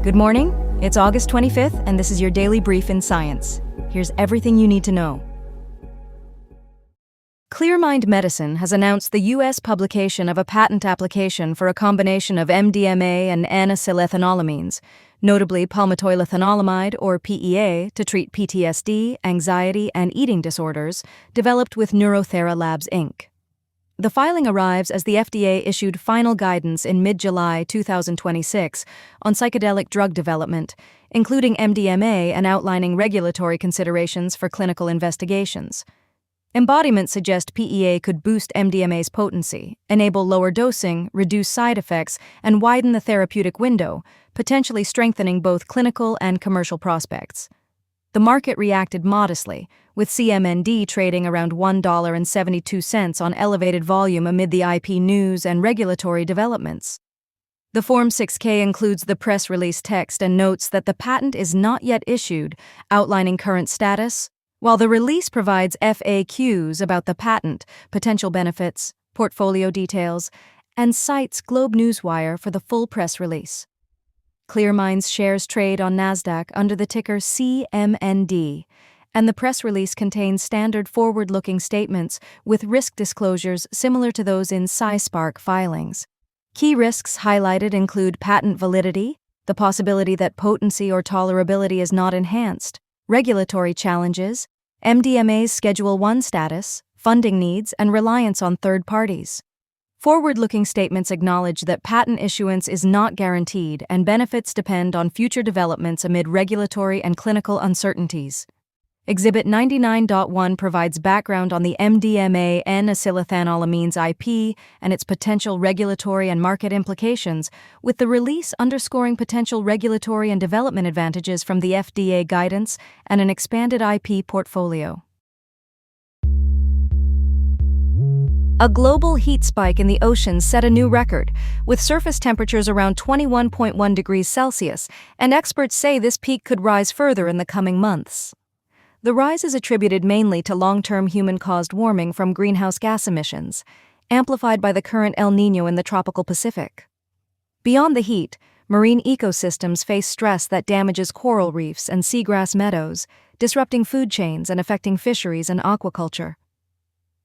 Good morning, it's August 25th, and this is your daily brief in science. Here's everything you need to know. Clearmind Medicine has announced the U.S. publication of a patent application for a combination of MDMA and N-acetylethanolamines, notably palmitoylethanolamide or PEA, to treat PTSD, anxiety, and eating disorders, developed with Neurothera Labs, Inc. The filing arrives as the FDA issued final guidance in mid-July 2026 on psychedelic drug development, including MDMA, and outlining regulatory considerations for clinical investigations. Embodiments suggest PEA could boost MDMA's potency, enable lower dosing, reduce side effects, and widen the therapeutic window, potentially strengthening both clinical and commercial prospects. The market reacted modestly, with CMND trading around $1.72 on elevated volume amid the IP news and regulatory developments. The Form 6K includes the press release text and notes that the patent is not yet issued, outlining current status, while the release provides FAQs about the patent, potential benefits, portfolio details, and cites Globe Newswire for the full press release. Clearmind's shares trade on NASDAQ under the ticker CMND, and the press release contains standard forward-looking statements with risk disclosures similar to those in SciSpark filings. Key risks highlighted include patent validity, the possibility that potency or tolerability is not enhanced, regulatory challenges, MDMA's Schedule I status, funding needs, and reliance on third parties. Forward-looking statements acknowledge that patent issuance is not guaranteed and benefits depend on future developments amid regulatory and clinical uncertainties. Exhibit 99.1 provides background on the MDMA N-acetylethanolamines IP and its potential regulatory and market implications, with the release underscoring potential regulatory and development advantages from the FDA guidance and an expanded IP portfolio. A global heat spike in the oceans set a new record, with surface temperatures around 21.1 degrees Celsius, and experts say this peak could rise further in the coming months. The rise is attributed mainly to long-term human-caused warming from greenhouse gas emissions, amplified by the current El Niño in the tropical Pacific. Beyond the heat, marine ecosystems face stress that damages coral reefs and seagrass meadows, disrupting food chains and affecting fisheries and aquaculture.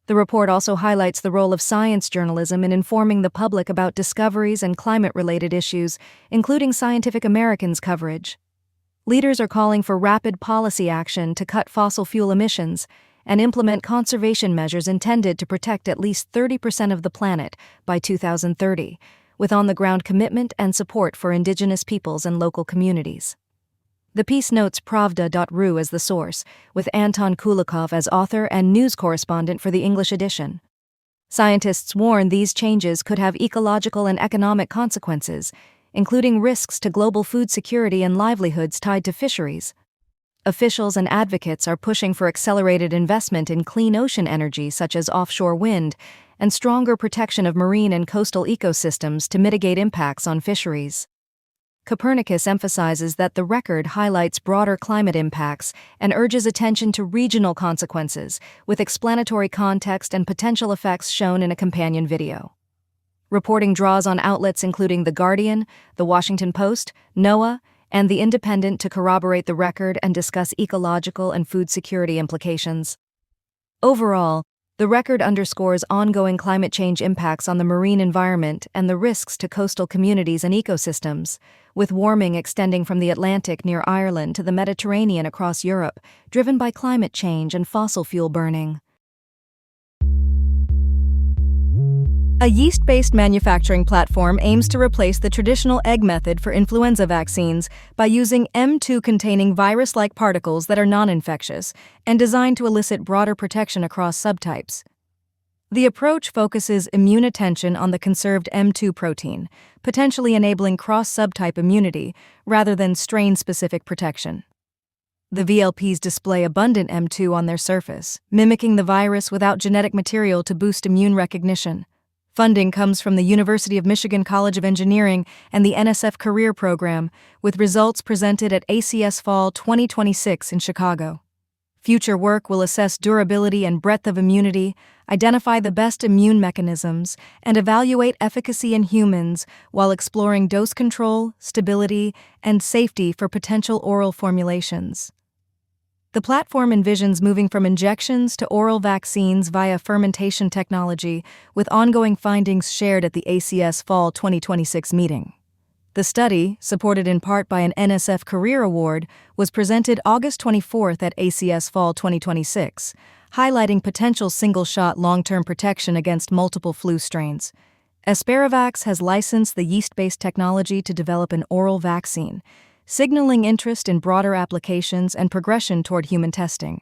The report also highlights the role of science journalism in informing the public about discoveries and climate-related issues, including Scientific American's coverage. Leaders are calling for rapid policy action to cut fossil fuel emissions and implement conservation measures intended to protect at least 30% of the planet by 2030, with on-the-ground commitment and support for indigenous peoples and local communities. The piece notes Pravda.ru as the source, with Anton Kulikov as author and news correspondent for the English edition. Scientists warn these changes could have ecological and economic consequences, including risks to global food security and livelihoods tied to fisheries. Officials and advocates are pushing for accelerated investment in clean ocean energy such as offshore wind and stronger protection of marine and coastal ecosystems to mitigate impacts on fisheries. Copernicus emphasizes that the record highlights broader climate impacts and urges attention to regional consequences, with explanatory context and potential effects shown in a companion video. Reporting draws on outlets including The Guardian, The Washington Post, NOAA, and The Independent to corroborate the record and discuss ecological and food security implications. Overall, the record underscores ongoing climate change impacts on the marine environment and the risks to coastal communities and ecosystems, with warming extending from the Atlantic near Ireland to the Mediterranean across Europe, driven by climate change and fossil fuel burning. A yeast-based manufacturing platform aims to replace the traditional egg method for influenza vaccines by using M2-containing virus-like particles that are non-infectious and designed to elicit broader protection across subtypes. The approach focuses immune attention on the conserved M2 protein, potentially enabling cross-subtype immunity rather than strain-specific protection. The VLPs display abundant M2 on their surface, mimicking the virus without genetic material to boost immune recognition. Funding comes from the University of Michigan College of Engineering and the NSF Career Program, with results presented at ACS Fall 2026 in Chicago. Future work will assess durability and breadth of immunity, identify the best immune mechanisms, and evaluate efficacy in humans while exploring dose control, stability, and safety for potential oral formulations. The platform envisions moving from injections to oral vaccines via fermentation technology, with ongoing findings shared at the ACS Fall 2026 meeting. The study, supported in part by an NSF Career Award, was presented August 24 at ACS Fall 2026, highlighting potential single-shot long-term protection against multiple flu strains. Esperavax has licensed the yeast-based technology to develop an oral vaccine, signaling interest in broader applications and progression toward human testing.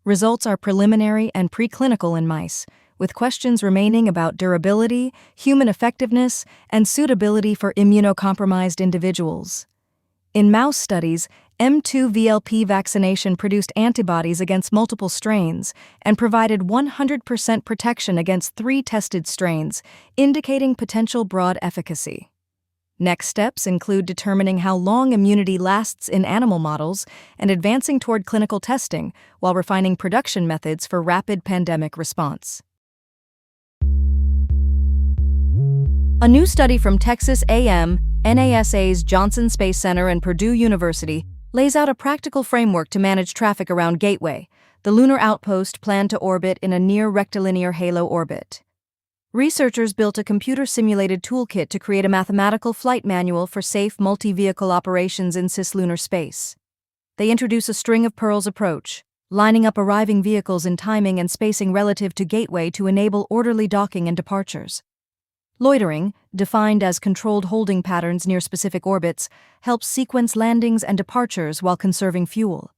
Results are preliminary and preclinical in mice, with questions remaining about durability, human effectiveness, and suitability for immunocompromised individuals. In mouse studies, M2-VLP vaccination produced antibodies against multiple strains and provided 100% protection against 3 tested strains, indicating potential broad efficacy. Next steps include determining how long immunity lasts in animal models and advancing toward clinical testing while refining production methods for rapid pandemic response. A new study from Texas A&M, NASA's Johnson Space Center, and Purdue University lays out a practical framework to manage traffic around Gateway, the lunar outpost planned to orbit in a near-rectilinear halo orbit. Researchers built a computer-simulated toolkit to create a mathematical flight manual for safe multi-vehicle operations in cislunar space. They introduce a string-of-pearls approach, lining up arriving vehicles in timing and spacing relative to Gateway to enable orderly docking and departures. Loitering, defined as controlled holding patterns near specific orbits, helps sequence landings and departures while conserving fuel.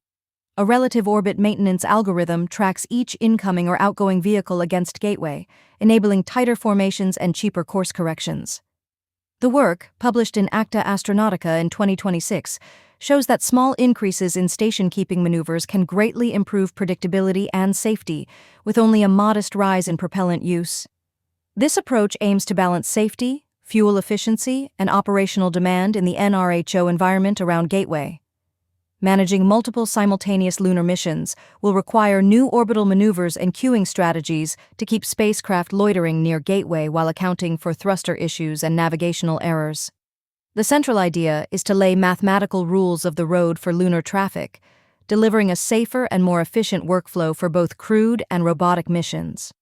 A relative orbit maintenance algorithm tracks each incoming or outgoing vehicle against Gateway, enabling tighter formations and cheaper course corrections. The work, published in Acta Astronautica in 2026, shows that small increases in station-keeping maneuvers can greatly improve predictability and safety, with only a modest rise in propellant use. This approach aims to balance safety, fuel efficiency, and operational demand in the NRHO environment around Gateway. Managing multiple simultaneous lunar missions will require new orbital maneuvers and queuing strategies to keep spacecraft loitering near Gateway while accounting for thruster issues and navigational errors. The central idea is to lay mathematical rules of the road for lunar traffic, delivering a safer and more efficient workflow for both crewed and robotic missions.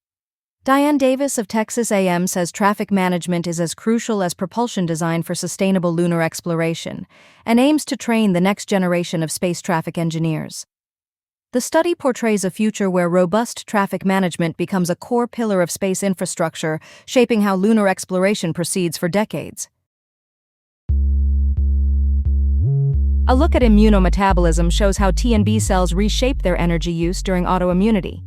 Diane Davis of Texas A&M says traffic management is as crucial as propulsion design for sustainable lunar exploration, and aims to train the next generation of space traffic engineers. The study portrays a future where robust traffic management becomes a core pillar of space infrastructure, shaping how lunar exploration proceeds for decades. A look at immunometabolism shows how T and B cells reshape their energy use during autoimmunity.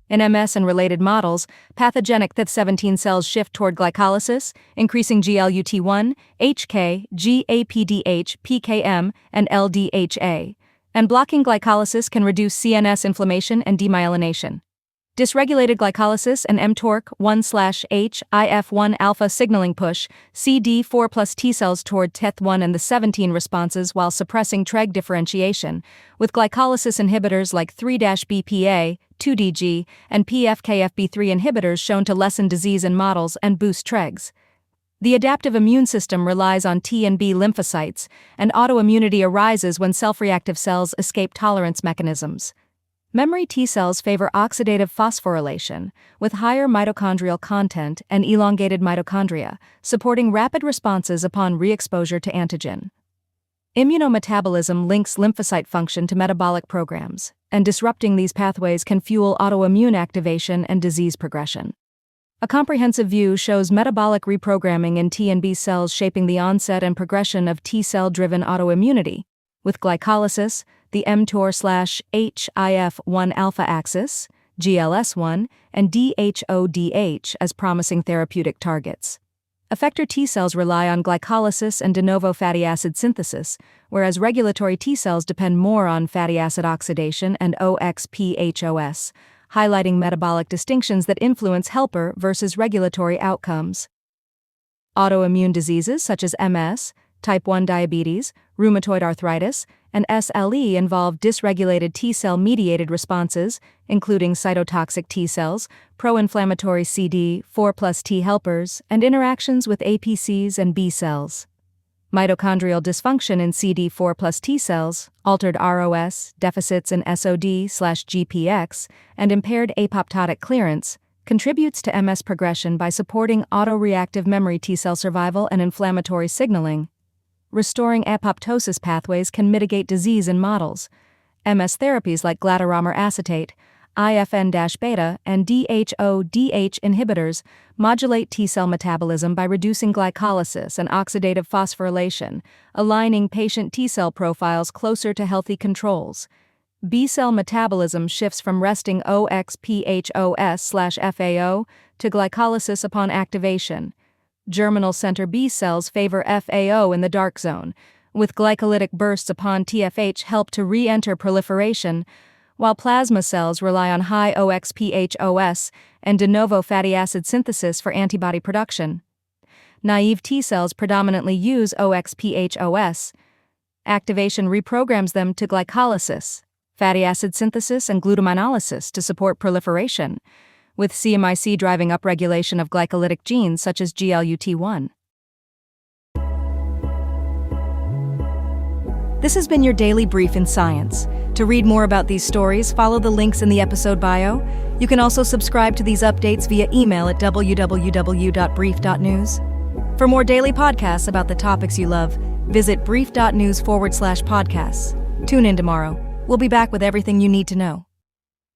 In MS and related models, pathogenic Th17 cells shift toward glycolysis, increasing GLUT1, HK, GAPDH, PKM, and LDHA, and blocking glycolysis can reduce CNS inflammation and demyelination. Dysregulated glycolysis and mTORC1/H-IF1 alpha signaling push CD4 plus T cells toward Th1 and the 17 responses while suppressing TREG differentiation, with glycolysis inhibitors like 3-BPA, 2DG, and PFKFB3 inhibitors shown to lessen disease in models and boost TREGs. The adaptive immune system relies on T and B lymphocytes, and autoimmunity arises when self-reactive cells escape tolerance mechanisms. Memory T cells favor oxidative phosphorylation, with higher mitochondrial content and elongated mitochondria, supporting rapid responses upon re-exposure to antigen. Immunometabolism links lymphocyte function to metabolic programs, and disrupting these pathways can fuel autoimmune activation and disease progression. A comprehensive view shows metabolic reprogramming in T and B cells shaping the onset and progression of T-cell-driven autoimmunity, with glycolysis, the mTOR/HIF1 alpha axis, GLS1, and DHODH as promising therapeutic targets. Effector T cells rely on glycolysis and de novo fatty acid synthesis, whereas regulatory T cells depend more on fatty acid oxidation and OXPHOS, highlighting metabolic distinctions that influence helper versus regulatory outcomes. Autoimmune diseases such as MS, Type 1 diabetes, rheumatoid arthritis, and SLE involve dysregulated T-cell-mediated responses, including cytotoxic T-cells, pro-inflammatory CD4+ T helpers, and interactions with APCs and B cells. Mitochondrial dysfunction in CD4+ T cells, altered ROS, deficits in SOD/GPX, and impaired apoptotic clearance contributes to MS progression by supporting autoreactive memory T cell survival and inflammatory signaling. Restoring apoptosis pathways can mitigate disease in models. MS therapies like glatiramer acetate, IFN-beta, and DHODH inhibitors modulate T-cell metabolism by reducing glycolysis and oxidative phosphorylation, aligning patient T-cell profiles closer to healthy controls. B-cell metabolism shifts from resting OXPHOS/FAO to glycolysis upon activation. Germinal center B cells favor FAO in the dark zone, with glycolytic bursts upon TFH help to re-enter proliferation, while plasma cells rely on high OXPHOS and de novo fatty acid synthesis for antibody production. Naive T cells predominantly use OXPHOS. Activation reprograms them to glycolysis, fatty acid synthesis, and glutaminolysis to support proliferation, with CMYC driving upregulation of glycolytic genes such as GLUT1. This has been your daily brief in science. To read more about these stories, follow the links in the episode bio. You can also subscribe to these updates via email at www.brief.news. For more daily podcasts about the topics you love, visit brief.news/podcasts. Tune in tomorrow. We'll be back with everything you need to know.